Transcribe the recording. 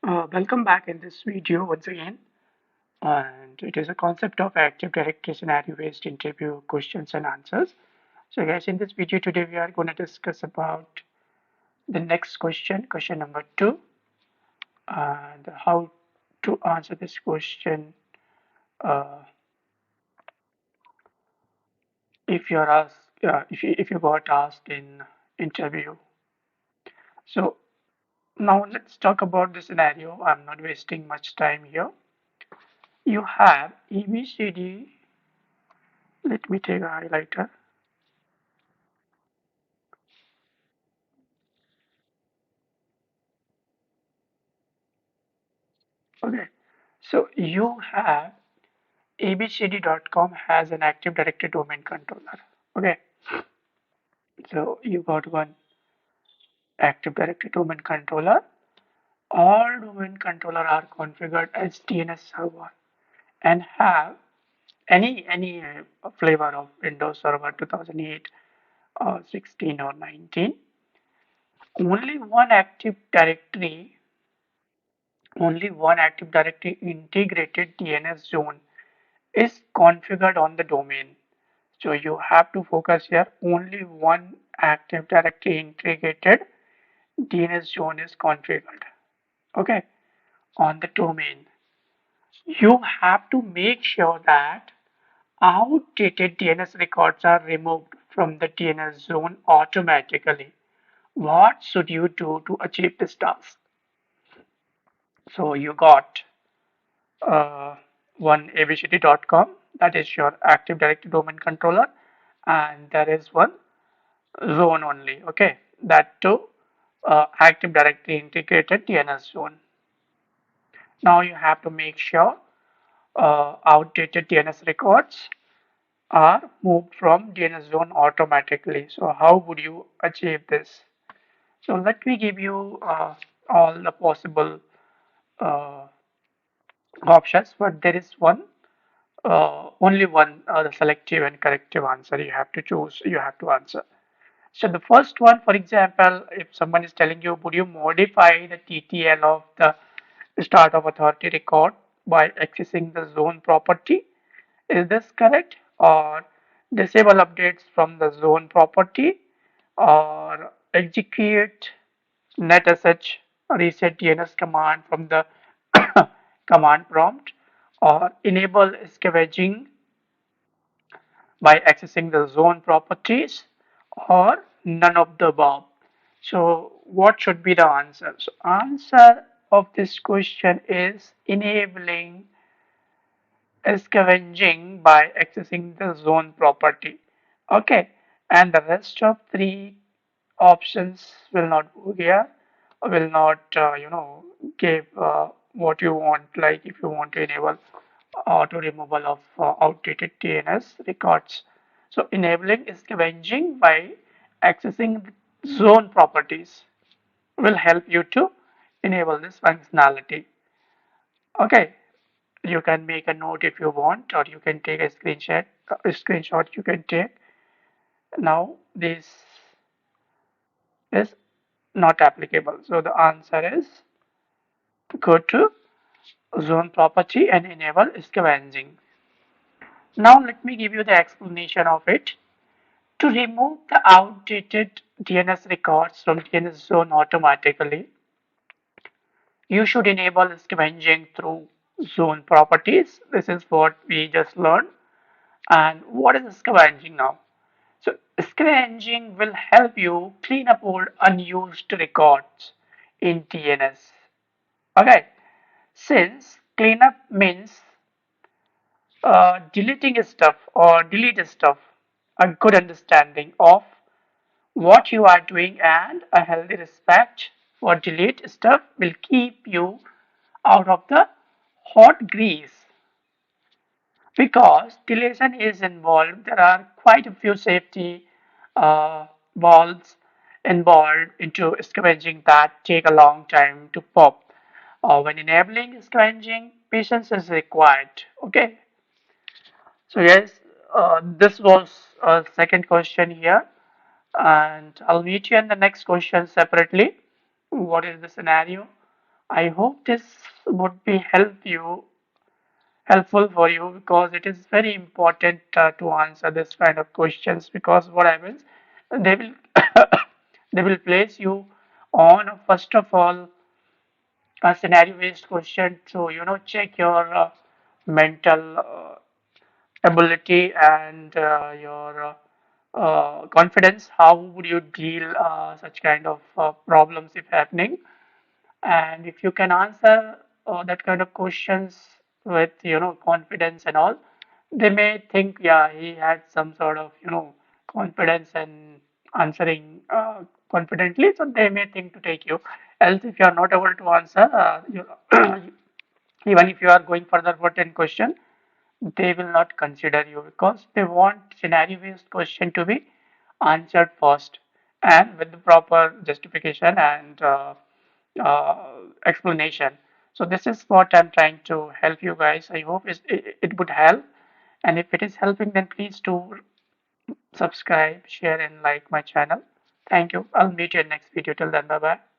Welcome back in this video once again, and it is a concept of Active Directory scenario-based interview questions and answers. So guys, in this video today we are going to discuss about the next question, question number 2, and how to answer this question uh, if you're asked, if you got asked in interview. So now let's talk about the scenario. I'm not wasting much time here. You have ABCD. Let me take a highlighter. Okay, so you have abcd.com has an Active Directory domain controller. Okay, so you got one Active Directory domain controller. All domain controller are configured as DNS server and have any flavor of Windows Server 2008 or 16 or 19. Only one Active Directory, only one Active Directory integrated DNS zone is configured on the domain. So you have to focus here. Only one Active Directory integrated DNS zone is configured. Okay, on the domain. You have to make sure that outdated DNS records are removed from the DNS zone automatically. What should you do to achieve this task? So you got uh, one abcd.com, that is your Active Directory domain controller, and there is one zone only. Okay, that too Active Directory integrated DNS zone. Now you have to make sure outdated DNS records are moved from DNS zone automatically. So how would you achieve this? So let me give you all the possible uh, options, but there is one only one the selective and corrective answer you have to choose. You have to answer. So the first one, for example, if someone is telling you, would you modify the TTL of the start of authority record by accessing the zone property? Is this correct? Or disable updates from the zone property? Or execute netsh reset DNS command from the command prompt? Or enable scavenging by accessing the zone properties, or none of the above. So what should be the answer? So answer of this question is enabling scavenging by accessing the zone property. Okay, and the rest of three options will not go here, will not give what you want. Like if you want to enable auto removal of outdated DNS records. So enabling scavenging by accessing zone properties will help you to enable this functionality. Okay, you can make a note if you want, or you can take a screenshot. A screenshot you can take. Now this is not applicable. So the answer is to go to zone property and enable scavenging. Now let me give you the explanation of it. To remove the outdated DNS records from DNS zone automatically, you should enable scavenging through zone properties. This is what we just learned. And what is scavenging now? So scavenging will help you clean up old unused records in DNS. Okay, since cleanup means deleting stuff or delete stuff, a good understanding of what you are doing and a healthy respect for delete stuff will keep you out of the hot grease. Because deletion is involved, there are quite a few safety balls involved into scavenging that take a long time to pop. When enabling scavenging, patience is required. Okay, so yes, this was a second question here, and I'll meet you in the next question separately. What is the scenario? I hope this would be helpful for you because it is very important to answer this kind of questions because what happens they will they will place you on first of all a scenario based question to check your mental ability and your confidence. How would you deal such kind of problems if happening? And if you can answer that kind of questions with confidence and all, they may think, yeah, he had some sort of confidence and answering confidently, so they may think to take you. Else, if you are not able to answer, even if you are going further for 10 question, they will not consider you because they want scenario based question to be answered first and with the proper justification and explanation. So this is what I'm trying to help you guys. I hope it would help, and if it is helping, then please do subscribe, share, and like my channel. Thank you. I'll meet you in next video. Till then, bye bye.